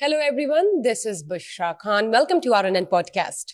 Hello everyone, this is Bushra Khan. Welcome to RNN podcast.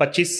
25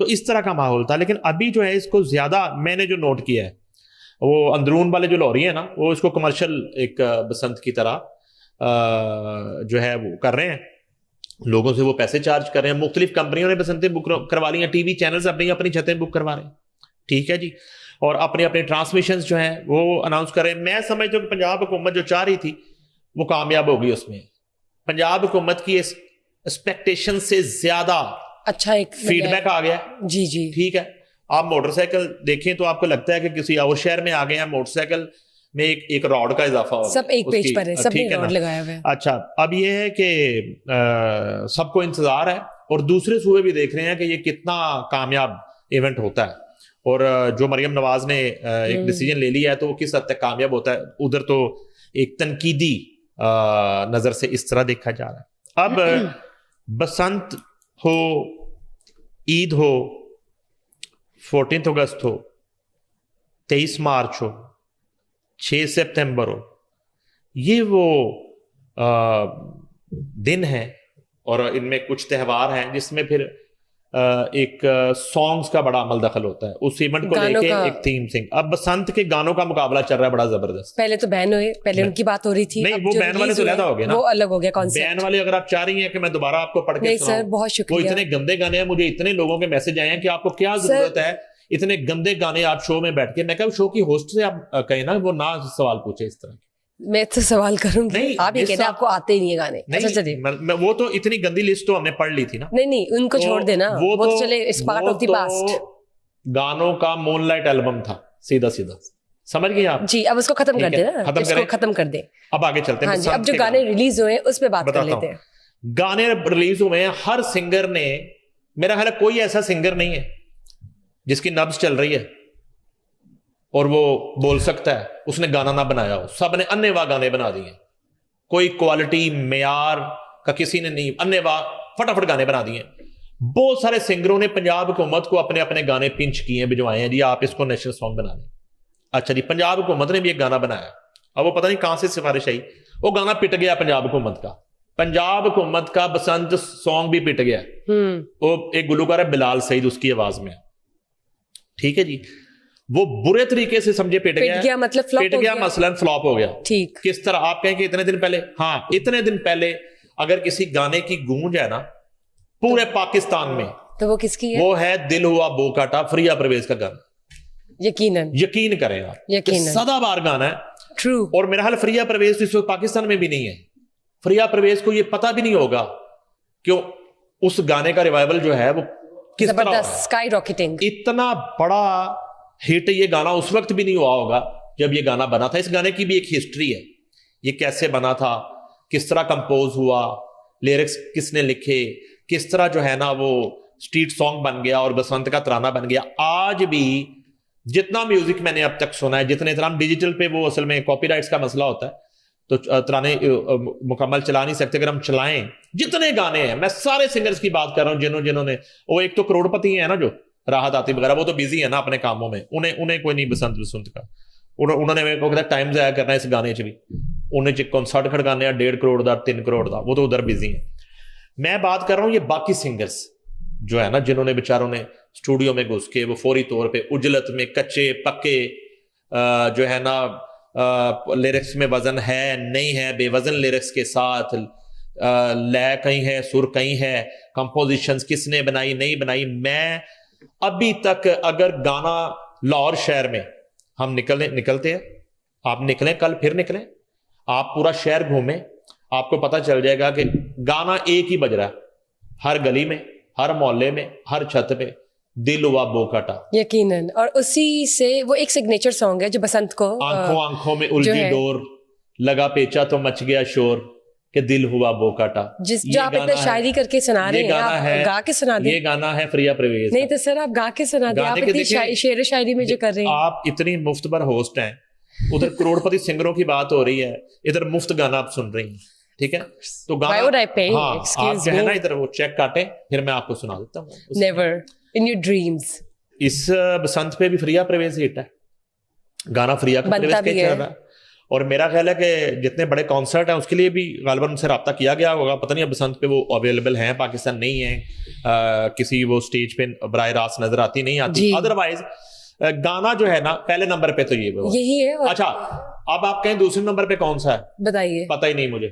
تو اس طرح کا ماحول تھا. لیکن ابھی جو ہے اس کو زیادہ میں نے جو نوٹ کیا ہے, وہ اندرون والے جو لوری ہیں نا, وہ اس کو کمرشل ایک بسنت کی طرح جو ہے وہ کر رہے ہیں, لوگوں سے وہ پیسے چارج کر رہے ہیں. مختلف کمپنیوں نے بسنتیں بک کروا لی ہیں, ٹی وی چینلز اپنی چھتیں بک کروا رہے ہیں, ٹھیک ہے جی, اور اپنے ٹرانسمیشنز جو ہیں وہ اناؤنس کر رہے ہیں. میں سمجھتا ہوں کہ پنجاب حکومت جو چاہ رہی تھی وہ کامیاب ہوگی. اس میں پنجاب حکومت کی ایکسپیکٹیشن سے زیادہ اچھا ایک فیڈ بیک آ گیا. جی جی ٹھیک ہے, آپ موٹر سائیکل دیکھیں تو آپ کو لگتا ہے کہ کسی اور شہر میں آ گئے ہیں. موٹر سائیکل میں ایک راڈ کا اضافہ ہو, سب ایک پیج پر ہے, سب نے راڈ لگایا ہوا ہے. اچھا, اب یہ ہے کہ سب کو انتظار ہے, اور دوسرے صوبے بھی دیکھ رہے ہیں کہ یہ کتنا کامیاب ایونٹ ہوتا ہے, اور جو مریم نواز نے ایک ڈیسیجن لے لیا ہے تو وہ کس حد تک کامیاب ہوتا ہے. ادھر تو ایک تنقیدی نظر سے اس طرح دیکھا جا رہا ہے. اب بسنت ہو, عید ہو, 14 اگست ہو, 23 مارچ ہو, 6 سپتمبر ہو, یہ وہ دن ہیں اور ان میں کچھ تہوار ہیں جس میں پھر ایک سانگز کا بڑا عمل دخل ہوتا ہے اس ایونٹ کو لے کے, ایک تھیم سنگ. اب بسنت کے گانوں کا مقابلہ چل رہا ہے بڑا زبردست. پہلے تو بین ہوئے, پہلے ان کی بات ہو رہی تھی, نہیں وہ بین والے تو علیحدہ ہو گئے نا, وہ الگ ہو گیا کانسیپٹ. بین والے اگر آپ چاہ رہی ہیں کہ میں دوبارہ آپ کو پڑھ کے سناؤں, سر بہت شکریہ. وہ اتنے گندے گانے ہیں, مجھے اتنے لوگوں کے میسج آئے ہیں کہ آپ کو کیا ضرورت ہے اتنے گندے گانے آپ شو میں بیٹھ کے. میں کہا شو کی ہوسٹ سے آپ کہیں نا وہ نہ سوال پوچھے اس طرح. میں تو سوال کروں گی, آپ یہ کہتے ہیں آپ کو آتے ہی نہیں گانے. اچھا چلیے, وہ تو اتنی گندی لسٹ تو ہم نے پڑھ لی تھی نا. نہیں ان کو چھوڑ دینا, وہ تو چلے اس پارٹ آف دی پاسٹ. گانوں کا مون لائٹ البم تھا, سیدھا سمجھ گئے آپ جی. اب اس کو ختم کر دیں نا, اس کو ختم کر دیں. اب آگے چلتے ہیں. اب جو گانے ریلیز ہوئے اس پہ بات کر لیتے ہیں. گانے ریلیز ہوئے ہیں, ہر سنگر نے, میرا خیال ہے کوئی ایسا سنگر نہیں ہے جس کی نبض چل رہی ہے اور وہ بول سکتا ہے اس نے گانا نہ بنایا ہو. سب نے انے واہ گانے بنا دیے, کوئی کوالٹی معیار کا کسی نے نہیں, انے واہ فٹافٹ گانے بنا دیے. بہت سارے سنگروں نے پنجاب حکومت کو اپنے گانے پنچ کیے ہیں, بھجوائے ہیں, جی آپ اس کو نیشنل سانگ بنا لیں. اچھا جی, پنجاب حکومت نے بھی ایک گانا بنایا, اب وہ پتہ نہیں کہاں سے سفارش آئی, وہ گانا پٹ گیا پنجاب حکومت کا. پنجاب حکومت کا بسنت سانگ بھی پٹ گیا. وہ ایک گلوکار ہے بلال سعید, اس کی آواز میں, ٹھیک ہے جی, وہ برے طریقے سے سمجھے پٹ گیا, مطلب پٹ گیا, مثلا فلاپ ہو گیا. ٹھیک, کس طرح آپ کہیں کہ اتنے دن پہلے, ہاں اتنے دن پہلے اگر کسی گانے کی گونج ہے نا پورے پاکستان میں, تو وہ کس کی ہے؟ وہ ہے دل ہوا بو کاٹا, فریا پرویز کا گانا. یقین کریں آپ, سدا بار گانا ہے. ٹرو. اور میرا حال فریا پرویز اس وقت پاکستان میں بھی نہیں ہے. فریا پرویز کو یہ پتا بھی نہیں ہوگا کہ اس گانے کا ریوائول جو ہے وہ کس طرح اسکائی راکٹنگ, اتنا بڑا ہٹ یہ گانا اس وقت بھی نہیں ہوا ہوگا جب یہ گانا بنا تھا. اس گانے کی بھی ایک ہسٹری ہے, یہ کیسے بنا تھا, کس طرح کمپوز ہوا, لیرکس کس نے لکھے, کس طرح جو ہے نا وہ اسٹریٹ سانگ بن گیا اور بسنت کا ترانہ بن گیا. آج بھی جتنا میوزک میں نے اب تک سنا ہے, جتنے ترانہ ڈیجیٹل پہ وہ اصل میں کاپی رائٹس کا مسئلہ ہوتا ہے تو ترانے مکمل چلا نہیں سکتے. اگر ہم چلائیں جتنے گانے ہیں, میں سارے سنگرز کی بات کر رہا ہوں جنہوں نے, وہ ایک تو کروڑ پتی ہیں نا جو راحت آتی وغیرہ, وہ تو بیزی ہے نا اپنے کاموں میں, انہیں کوئی نہیں بسنت کا. انہوں نے میرے کو کہا ٹائم ضائع کرنا ہے اس گانے چ بھی, انہیں کنسرٹ کھڑکانے 1.5 کروڑ دا 3 کروڑ دا, وہ تو ادھر بیزی ہیں. میں بات کر رہا ہوں یہ باقی سنگرز جو ہے نا, جنہوں نے بیچاروں نے اسٹوڈیو میں گھس کے وہ فوری طور پہ اجلت میں کچے پکے جو ہے نا لیرکس میں وزن ہے نہیں ہے, بے وزن لیرکس کے ساتھ, لے کہیں ہے, سر کہیں ہے, کمپوزیشنز کس نے بنائی نہیں بنائی. میں ابھی تک اگر گانا لاہور شہر میں ہم نکلتے ہیں, آپ نکلیں کل پھر نکلیں, آپ پورا شہر گھومیں, آپ کو پتہ چل جائے گا کہ گانا ایک ہی بج رہا ہے ہر گلی میں, ہر محلے میں, ہر چھت پہ, دل ہوا بو کاٹا. یقیناً, اور اسی سے وہ ایک سگنیچر سانگ ہے جو بسنت کو, آنکھوں میں الجھی ڈور, لگا پیچا تو مچ گیا شور کہ دل ہوا بو کاٹا. جو آپ اتنا شاعری کر کے سنا رہے ہیں, آپ گا کے سنا دیں. یہ گانا ہے فریا پرویز. نہیں تو سر آپ گا کے سنا دیں, آپ اتنی شعر و شاعری میں جو کر رہے ہیں. آپ اتنی مفت بر ہوسٹ ہیں, ادھر کروڑ پتی سنگروں کی بات ہو رہی ہے, ادھر مفت گانا آپ سن رہی ہیں, ٹھیک ہے. تو گانا آپ جو ہے نا ادھر وہ چیک کاٹیں, پھر میں آپ کو سنا دیتا ہوں. Never in your dreams. اس بسنت پہ بھی فریا پرویز ہٹ ہے, گانا فریا کا پرویز کے چل رہا ہے, اور میرا خیال ہے کہ جتنے بڑے کانسرٹ ہیں اس کے لیے بھی غالباً ان سے رابطہ کیا گیا ہوگا. پتہ نہیں اب بسنت پہ وہ اویلیبل ہیں, پاکستان نہیں ہیں, کسی وہ اسٹیج پہ براہ راست نظر آتی نہیں آتی. ادروائز گانا جو ہے نا پہلے نمبر پہ تو یہی ہے. اچھا اب آپ کہیں دوسرے نمبر پہ کون سا ہے بتائیے. پتہ ہی نہیں مجھے.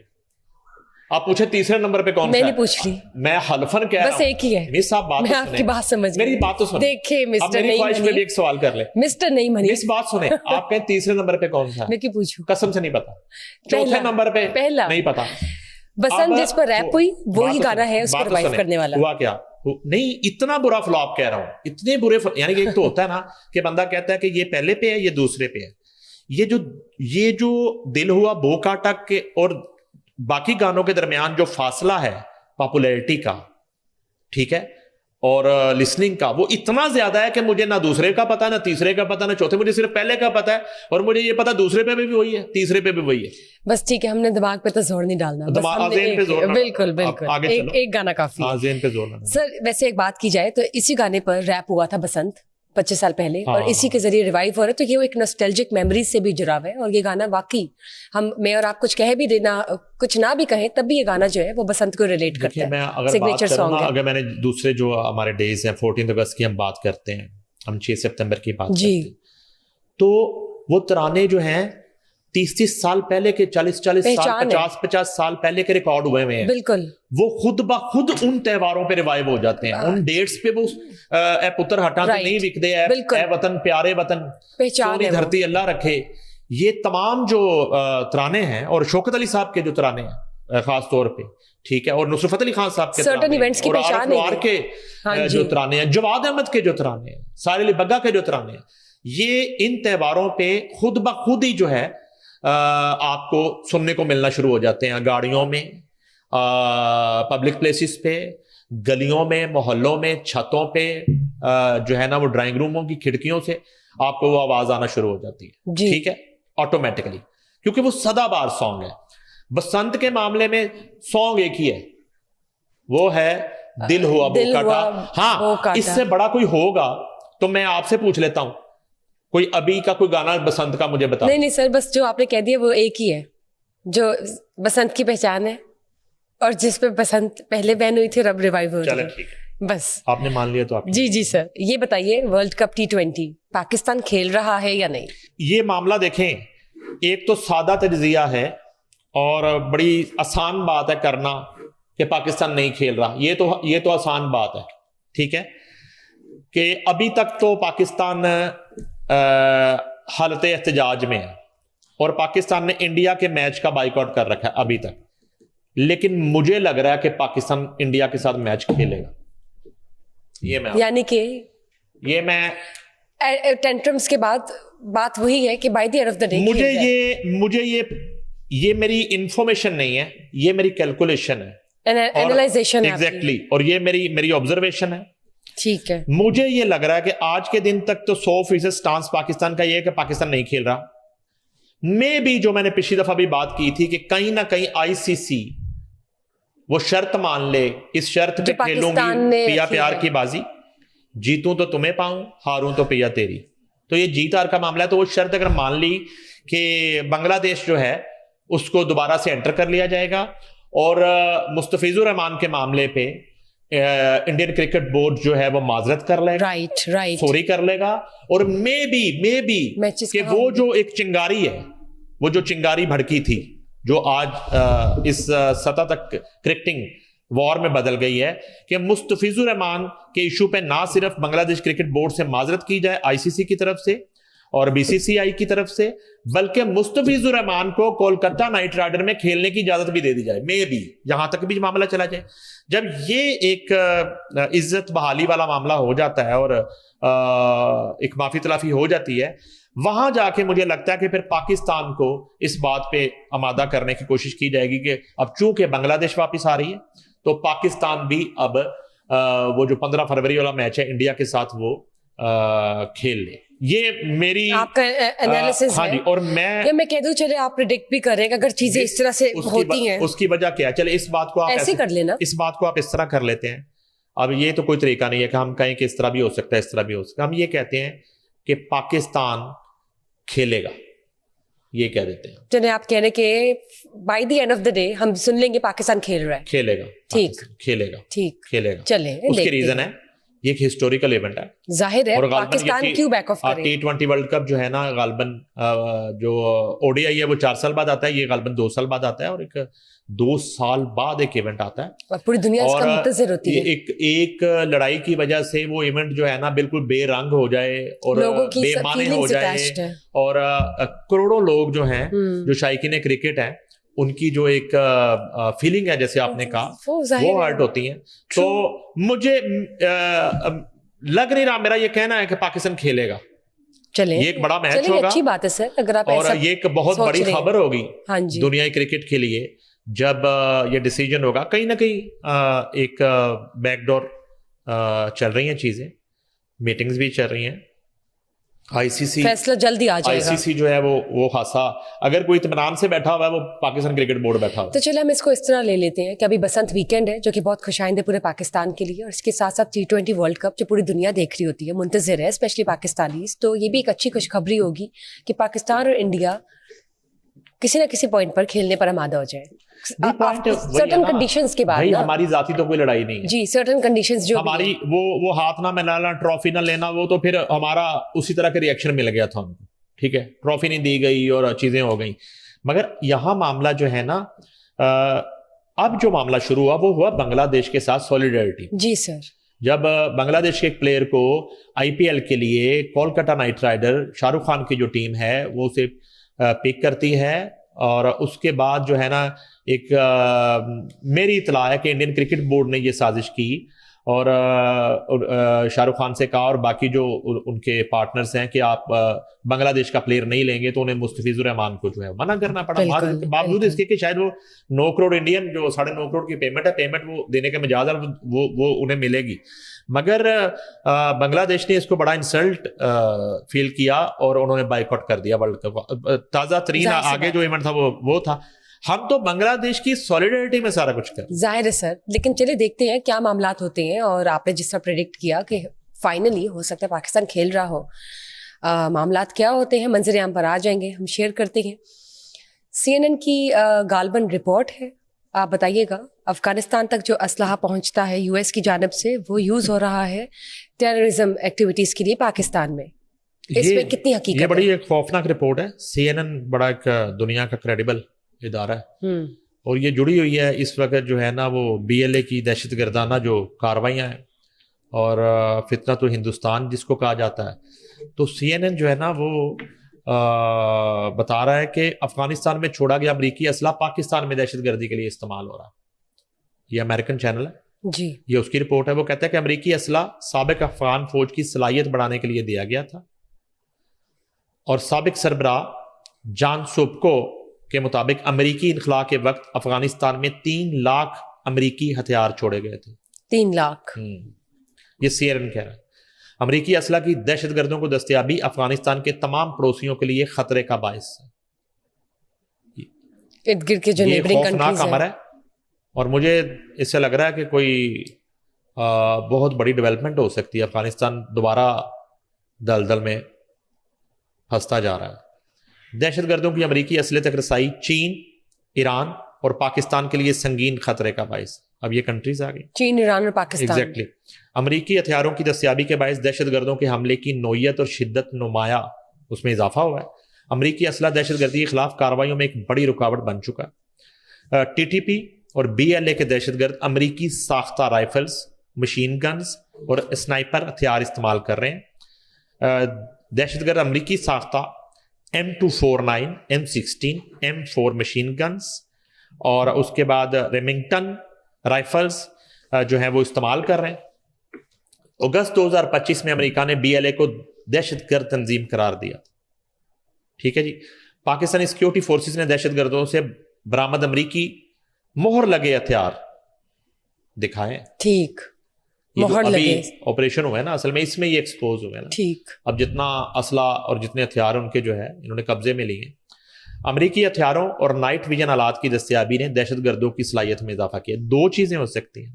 آپ پوچھے تیسرے نمبر پہ کون سا ہے. میں نے پوچھ لی, میں حلفن کہہ رہا ہوں بس ایک ہی ہے. مس صاحب بات میں آپ کی بات سمجھ میری بات تو سنیں. دیکھیں مسٹر میری خواہش پہ بھی ایک سوال کر لیں. مسٹر نہیں منی, مس بات سنیں, آپ کہیں تیسرے نمبر پہ کون سا ہے. میں کیوں پوچھوں, قسم سے نہیں پتا. چوتھے نمبر پہ پہلا نہیں پتا. بسنت جس پر ریپ ہوئی وہی گانا ہے اس کو ریوائیو کرنے والا. ہوا کیا نہیں, اتنا برا فلاپ کہہ رہا ہوں, اتنے برے یعنی کہ ایک تو ہوتا ہے نا کہ بندہ کہتا ہے کہ یہ پہلے پہ ہے یہ دوسرے پہ ہے. یہ جو دل ہوا بو کاٹا کے اور باقی گانوں کے درمیان جو فاصلہ ہے پاپولیرٹی کا, ٹھیک ہے, اور لسننگ کا, وہ اتنا زیادہ ہے کہ مجھے نہ دوسرے کا پتا, نہ تیسرے کا پتا, نہ چوتھے, مجھے صرف پہلے کا پتا ہے. اور مجھے یہ پتا دوسرے پہ بھی وہی ہے, تیسرے پہ بھی وہی ہے. بس ٹھیک ہے, ہم نے دماغ پہ تو زور نہیں ڈالنا, بالکل بالکل ایک گانا کافی ہے. سر ویسے ایک بات کی جائے تو اسی گانے پر ریپ ہوا تھا بسنت 25 سال پہلے, اور اسی کے ذریعے ریوائیو ہو رہا ہے, تو یہ ایک نوسٹیلجک میموریز سے بھی جڑا ہوا ہے. اور یہ گانا واقعی میں اور آپ کچھ کہہ بھی دینا کچھ نہ بھی کہیں تب بھی یہ گانا جو ہے وہ بسنت کو ریلیٹ کرتا ہے. میں اگر بات کروں اگر میں نے دوسرے جو ہمارے ڈیز ہیں 14 اگست کی ہم بات کرتے ہیں, ہم 6 سپتمبر کی بات کرتے ہیں, تو وہ ترانے جو ہیں 30 سال پہلے کے, 40 سال 50 سال پہلے کے ریکارڈ ہوئے ہیں. بالکل وہ خود بخود ان تہواروں پہ ریوائیو ہو جاتے ہیں, ان ڈیٹس پہ. وہ اے پتر ہٹا تو نہیں وکدے, اے وطن پیارے وطن سونی دھرتی اللہ رکھے, یہ تمام جو ترانے ہیں, اور شوکت علی صاحب کے جو ترانے ہیں خاص طور پہ, ٹھیک ہے, اور نصرت علی خان صاحب کے ترانے, اور عارف نوار کے جو ترانے ہیں, جواد احمد کے جو ترانے ہیں, سارے علی بگا کے جو ترانے ہیں, یہ ان تہواروں پہ خود بخود ہی جو ہے آپ کو سننے کو ملنا شروع ہو جاتے ہیں. گاڑیوں میں, پبلک پلیسز پہ, گلیوں میں, محلوں میں, چھتوں پہ, جو ہے نا وہ ڈرائنگ روموں کی کھڑکیوں سے آپ کو وہ آواز آنا شروع ہو جاتی ہے. ٹھیک ہے, آٹومیٹکلی, کیونکہ وہ سدا بار سانگ ہے. بسنت کے معاملے میں سانگ ایک ہی ہے, وہ ہے دل ہوا بو کاٹا. ہاں, اس سے بڑا کوئی ہوگا تو میں آپ سے پوچھ لیتا ہوں, کوئی ابھی کا کوئی گانا بسنت کا مجھے بتا. نہیں سر, بس جو آپ نے کہہ دیا وہ ایک ہی ہے جو بسنت کی پہچان ہے, اور جس پہ بسنت پہلے بین ہوئی تھی اور اب ریوائیو ہو رہی ہے. بس آپ نے مان لیا تو آپ. جی سر, یہ بتائیے ورلڈ کپ T20 پاکستان کھیل رہا ہے یا نہیں؟ یہ معاملہ دیکھیں, ایک تو سادہ تجزیہ ہے اور بڑی آسان بات ہے کرنا کہ پاکستان نہیں کھیل رہا. یہ تو آسان بات ہے, ٹھیک ہے, کہ ابھی تک تو پاکستان حالت احتجاج میں ہے, اور پاکستان نے انڈیا کے میچ کا بائیکاٹ کر رکھا ہے ابھی تک. لیکن مجھے لگ رہا ہے کہ پاکستان انڈیا کے ساتھ میچ کھیلے گا. یعنی کہ یہ میں ٹینٹرمز کے بعد بات وہی ہے کہ by the end of the day مجھے یہ میری انفارمیشن نہیں ہے, یہ میری کیلکولیشن ہے, اینالائزیشن ہے ایگزیکٹلی, اور یہ میری آبزرویشن ہے. ٹھیک ہے, مجھے یہ لگ رہا ہے کہ آج کے دن تک تو 100% سٹانس پاکستان کا یہ ہے کہ پاکستان نہیں کھیل رہا. میں بھی جو میں نے پچھلی دفعہ بھی بات کی تھی کہ کہیں نہ کہیں ICC وہ شرط مان لے, اس شرط پہ کھیلوں گی پیا پیار کی بازی, جیتوں تو تمہیں پاؤں, ہاروں تو پیا تیری. تو یہ جیت ہار کا معاملہ ہے. تو وہ شرط اگر مان لی کہ بنگلہ دیش جو ہے اس کو دوبارہ سے انٹر کر لیا جائے گا, اور مستفیض الرحمان کے معاملے پہ انڈین کرکٹ بورڈ جو ہے وہ معذرت کر لے گا, سوری کر لے گا, اور میں بھی کہ وہ جو ایک چنگاری ہے, وہ جو چنگاری بھڑکی تھی جو آج اس سطح تک کرکٹنگ وار میں بدل گئی ہے, کہ مستفیض الرحمان کے ایشو پہ نہ صرف بنگلہ دیش کرکٹ بورڈ سے معذرت کی جائے ICC کی طرف سے اور BCCI کی طرف سے, بلکہ مستفیض الرحمان کو کولکتہ نائٹ رائڈر میں کھیلنے کی اجازت بھی دے دی جائے. میں بھی یہاں تک بھی معاملہ چلا جائے. جب یہ ایک عزت بحالی والا معاملہ ہو جاتا ہے اور ایک معافی تلافی ہو جاتی ہے, وہاں جا کے مجھے لگتا ہے کہ پھر پاکستان کو اس بات پہ آمادہ کرنے کی کوشش کی جائے گی کہ اب چونکہ بنگلہ دیش واپس آ رہی ہے تو پاکستان بھی اب وہ جو 15 فروری والا میچ ہے انڈیا کے ساتھ وہ کھیل لے. یہ میری آپ کا انالیسس ہے. اور میں کہہ دوں, چلے آپ پریڈکٹ بھی کریں کہ اگر چیزیں اس طرح سے ہوتی ہیں, اس کی وجہ کیا ہے, چلے اس بات کو آپ ایسے کر لینا, اس بات کو آپ اس طرح کر لیتے ہیں. اب یہ تو کوئی طریقہ نہیں ہے کہ ہم کہیں کہ اس طرح بھی ہو سکتا ہے, اس طرح بھی ہو سکتا ہے. ہم یہ کہتے ہیں کہ پاکستان کھیلے گا, یہ کہہ دیتے ہیں. چلے آپ کہہ رہے کہ by the end of the day ہم سن لیں گے پاکستان کھیل رہا ہے, کھیلے گا, ٹھیک کھیلے گا. چلے اس کے ریزن ہے یہ ایک ہسٹوریکل ایونٹ ہے, ظاہر ہے پاکستان کیوں بیک آف کرے. T20 ورلڈ کپ جو ہے نا غالباً جو ODI ہے وہ 4 سال بعد آتا ہے, یہ غالباً 2 سال بعد آتا ہے, اور ایک 2 سال بعد ایک ایونٹ آتا ہے اور پوری دنیا اس کا منتظر ہوتی ہے. ایک لڑائی کی وجہ سے وہ ایونٹ جو ہے نا بالکل بے رنگ ہو جائے اور بے معنی ہو جائے, اور کروڑوں لوگ جو ہیں جو شائقین کرکٹ ہیں ان کی جو ایک فیلنگ ہے جیسے آپ نے کہا وہ ہرٹ ہوتی ہیں. تو مجھے لگ نہیں رہا, میرا یہ کہنا ہے کہ پاکستان کھیلے گا, چلیں یہ ایک بڑا میچ ہوگا, اچھی بات ہے سر, اگر آپ اور یہ ایک بہت بڑی خبر ہوگی جی دنیا کرکٹ کے لیے جب یہ ڈیسیجن ہوگا. کہیں نہ کہیں ایک بیک ڈور چل رہی ہیں چیزیں, میٹنگز بھی چل رہی ہیں, آئی سی سی فیصلہ جلدی آ جائے گا. آئی سی سی جو ہے وہ خاصا اگر کوئی اطمینان سے بیٹھا ہوا ہے وہ پاکستان کرکٹ بورڈ بیٹھا ہوا ہے. تو چلے ہم اس کو اس طرح لے لیتے ہیں کہ ابھی بسنت ویکینڈ ہے جو کہ بہت خوشائند ہے پورے پاکستان کے لیے, اور اس کے ساتھ ساتھ T20 ورلڈ کپ جو پوری دنیا دیکھ رہی ہوتی ہے, منتظر ہے اسپیشلی پاکستانیز. تو یہ بھی ایک اچھی خوشخبری ہوگی کہ پاکستان اور انڈیا کسی نہ کسی پوائنٹ پر کھیلنے پر آمادہ ہو جائے. سرٹن کنڈیشنز کے بعد ہماری ذاتی تو کوئی لڑائی نہیں ہے جی, سرٹن کنڈیشنز جو ہماری وہ ہاتھ نہ ملانا, ٹرافی نہ لینا, وہ تو پھر ہمارا اسی طرح کا ریئیکشن مل گیا تھا ان کو, ٹھیک ہے, ٹرافی نہیں دی گئی اور چیزیں ہو گئیں. مگر یہاں معاملہ جو ہے نا اب جو معاملہ شروع ہوا وہ ہوا بنگلہ دیش کے ساتھ سولیڈیرٹی. جی سر, جب بنگلہ دیش کے ایک پلیئر کو IPL کے لیے کولکتہ نائٹ رائڈر شاہ رخ خان کی جو ٹیم ہے وہ اسے پک کرتی ہے, اور اس کے بعد جو ہے نا ایک میری اطلاع ہے کہ انڈین کرکٹ بورڈ نے یہ سازش کی اور شاہ رخ خان سے کہا اور باقی جو ان کے پارٹنرز ہیں کہ آپ بنگلہ دیش کا پلیئر نہیں لیں گے, تو انہیں مستفیض الرحمان کو جو ہے منع کرنا پڑا, باوجود اس کے کہ شاید وہ 9 کروڑ انڈین جو 9.5 کروڑ کی پیمنٹ ہے, پیمنٹ وہ دینے کے مجاز ہے, وہ انہیں ملے گی. مگر بنگلہ دیش نے اس کو بڑا انسلٹ فیل کیا اور انہوں نے بائیکاٹ کر دیا ورلڈ کپ. تازہ ترین آگے جو ایونٹ تھا وہ تھا. ہم تو بنگلہ دیش کی سولیڈیرٹی میں سارا کچھ کر ظاہر ہے سر, لیکن چلے دیکھتے ہیں کیا معاملات ہوتے ہیں. اور آپ نے جس طرح پریڈکٹ کیا کہ فائنلی ہو سکتا ہے پاکستان کھیل رہا ہو, معاملات کیا ہوتے ہیں منظر عام پر آ جائیں گے, ہم شیئر کرتے ہیں. CNN کی غالباً رپورٹ ہے, آپ بتائیے گا, افغانستان تک جو اسلحہ پہنچتا ہے US کی جانب سے وہ یوز ہو رہا ہے ٹیررزم ایکٹیویٹیز کے لیے پاکستان میں. اس میں کتنی حقیقت ہے؟ یہ بڑی ایک خوفناک رپورٹ ہے. CNN بڑا ایک دنیا کا کریڈیبل ادارہ ہے, اور یہ جڑی ہوئی ہے اس وقت جو ہے نا وہ BLA کی دہشت گردانہ جو کارروائیاں ہیں اور فتنۃ الہندوستان جس کو کہا جاتا ہے. تو CNN جو ہے نا وہ بتا رہا ہے کہ افغانستان میں چھوڑا گیا امریکی اسلحہ پاکستان میں دہشت گردی کے لیے استعمال ہو رہا. یہ امریکن چینل ہے جی, یہ اس کی رپورٹ ہے. وہ کہتا ہے کہ امریکی اسلحہ سابق افغان فوج کی صلاحیت بڑھانے کے لیے دیا گیا تھا, اور سابق سربراہ جان سوپکو کے مطابق امریکی انخلاء کے وقت افغانستان میں 3 لاکھ امریکی ہتھیار چھوڑے گئے تھے. 3 لاکھ یہ CNN کہہ رہا ہے. امریکی اسلحہ کی دہشت گردوں کو دستیابی افغانستان کے تمام پڑوسیوں کے لیے خطرے کا باعث ہے. ارد گرد کے جو یہ نیبرنگ خوفناک کنٹریز خبر ہے, اور مجھے اس سے لگ رہا ہے کہ کوئی بہت بڑی ڈیولپمنٹ ہو سکتی ہے. افغانستان دوبارہ دلدل میں پھنستا جا رہا ہے. دہشت گردوں کی امریکی اسلحے تک رسائی چین, ایران اور پاکستان کے لیے سنگین خطرے کا باعث. اب یہ کنٹریز آ گئی, چین, ایران اور پاکستان. ایگزیکٹلی. امریکی ہتھیاروں کی دستیابی کے باعث دہشت گردوں کے حملے کی نوعیت اور شدت نمایاں اس میں اضافہ ہوا ہے. امریکی اسلحہ دہشت گردی کے خلاف کارروائیوں میں ایک بڑی رکاوٹ بن چکا ہے. TTP اور BLA کے دہشت گرد امریکی ساختہ رائفلز, مشین گنز اور اسنائپر ہتھیار استعمال کر رہے ہیں. دہشت گرد امریکی ساختہ M249, M16, M4 machine guns اور اس کے بعد ریمنگٹن رائفلز جو ہیں وہ استعمال کر رہے ہیں. اگست 2025 میں امریکہ نے BLA کو دہشت گرد تنظیم قرار دیا. ٹھیک ہے جی. پاکستانی سیکیورٹی فورسز نے دہشت گردوں سے برآمد امریکی مہر لگے ہتھیار دکھائے. ٹھیک, مہر لگے آپریشن ہوا ہے نا اصل میں, اس میں یہ ایکسپوز ہوئے نا. ٹھیک. اب جتنا اسلحہ اور جتنے ہتھیار ان کے جو ہے انہوں نے قبضے میں لیے ہیں. امریکی ہتھیاروں اور نائٹ ویژن آلات کی دستیابی نے دہشت گردوں کی صلاحیت میں اضافہ کیا. 2 چیزیں ہو سکتی ہیں.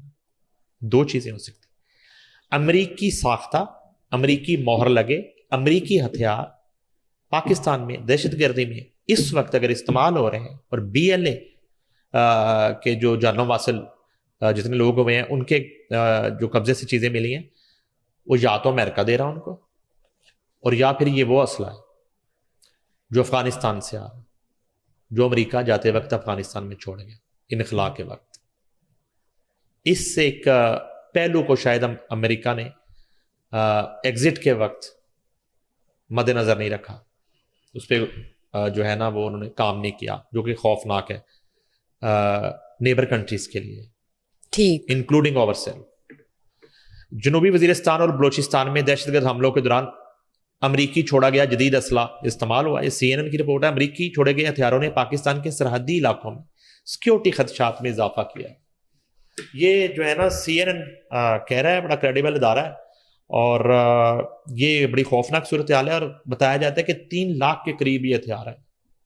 امریکی ساختہ, امریکی مہر لگے, امریکی ہتھیار پاکستان میں دہشت گردی میں اس وقت اگر استعمال ہو رہے ہیں اور BLA کے جو جان و واصل جتنے لوگ ہوئے ہیں ان کے جو قبضے سے چیزیں ملی ہیں وہ یا تو امریکہ دے رہا ان کو اور یا پھر یہ وہ اسلحہ ہے جو افغانستان سے آ رہا ہے جو امریکہ جاتے وقت افغانستان میں چھوڑ گیا انخلا کے وقت. اس سے ایک پہلو کو شاید امریکہ نے ایگزٹ کے وقت مد نظر نہیں رکھا, اس پہ جو ہے نا وہ انہوں نے کام نہیں کیا, جو کہ خوفناک ہے نیبر کنٹریز کے لیے, ٹھیک انکلوڈنگ اوور سیل. جنوبی وزیرستان اور بلوچستان میں دہشت گرد حملوں کے دوران امریکی چھوڑا گیا جدید اسلحہ استعمال ہوا. یہ CNN کی رپورٹ ہے. امریکی چھوڑے گئے ہتھیاروں نے پاکستان کے سرحدی علاقوں میں سیکیورٹی خدشات میں اضافہ کیا. یہ جو ہے نا CNN کہہ رہا ہے, بڑا کریڈیبل ادارہ ہے, اور یہ بڑی خوفناک صورتحال ہے, اور بتایا جاتا ہے کہ 3 لاکھ کے قریب یہ ہتھیار ہے,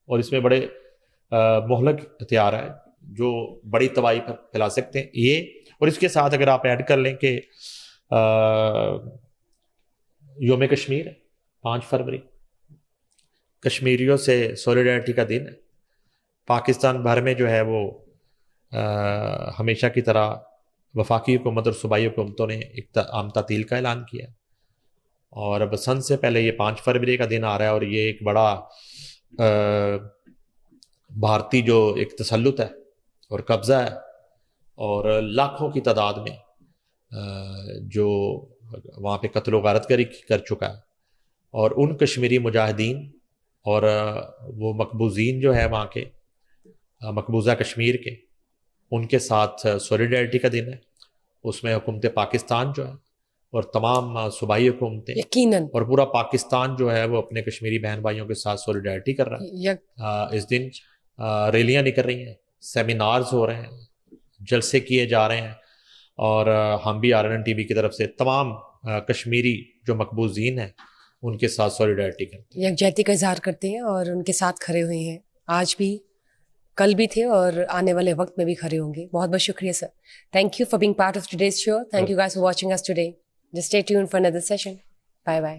اور اس میں بڑے مہلک ہتھیار ہے جو بڑی تباہی پھیلا سکتے ہیں یہ. اور اس کے ساتھ اگر آپ ایڈ کر لیں کہ یوم کشمیر 5 فروری کشمیریوں سے سولیڈرٹی کا دن ہے. پاکستان بھر میں جو ہے وہ ہمیشہ کی طرح وفاقی حکومت اور صوبائی حکومتوں نے ایک عام تعطیل کا اعلان کیا, اور بسنت سے پہلے یہ 5 فروری کا دن آ رہا ہے, اور یہ ایک بڑا بھارتی جو ایک تسلط ہے اور قبضہ ہے, اور لاکھوں کی تعداد میں جو وہاں پہ قتل و غارت گری کر چکا ہے, اور ان کشمیری مجاہدین اور وہ مقبوضین جو ہے وہاں کے مقبوضہ کشمیر کے, ان کے ساتھ سولیڈرٹی کا دن ہے. اس میں حکومت پاکستان جو ہے اور تمام صوبائی حکومتیں یقیناً اور پورا پاکستان جو ہے وہ اپنے کشمیری بہن بھائیوں کے ساتھ سولیڈرٹی کر رہا ہے. اس دن ریلیاں نکل رہی ہیں, سیمینارز ہو رہے ہیں, جلسے کیے جا رہے ہیں, اور ہم بھی RNN TV کی طرف سے تمام کشمیری جو مقبوضین ہیں ان کے ساتھ سولیڈرٹی کرتے ہیں, یکجہتی کا اظہار کرتے ہیں, اور ان کے ساتھ کھڑے ہوئے ہیں. آج بھی, کل بھی تھے, اور آنے والے وقت میں بھی کھڑے ہوں گے. بہت بہت شکریہ sir. Thank you for being part of today's show. Thank you guys for watching us today. Just stay tuned for another session. Bye bye.